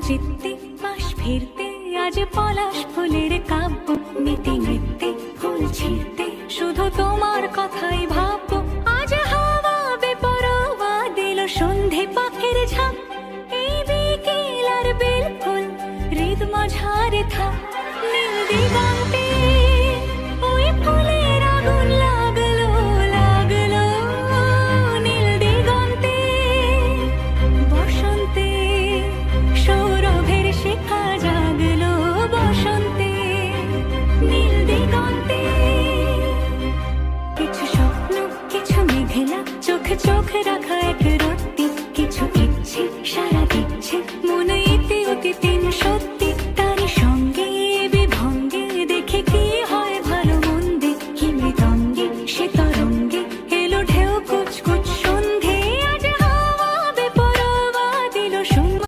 চিত্তে পাশ ফিরতে আজ পলাশ ফুলের কাব্য নীতি নৃত্যে ফুল ছিঁড়তে শুধু তোমার কথাই ভাববো আজ হাওয়া বেপরোয়া দিল সন্ধে পাখির ঝাঁক এই বিকেল আর বেল ফুল হৃদ মাঝারে থাক নীল দিগন্তে ওই ফুলের আগুন লাগলো লাগলো নীল দিগন্তে বসন্তে সৌরভের শিখা জাগলো বসন্তে নীল দিগন্তে কিছু স্বপ্ন কিছু মেঘলা চোখে চোখ রাখা এক রত্তি কিছু ইচ্ছে সারা দিচ্ছে মনে ইতি অতীতে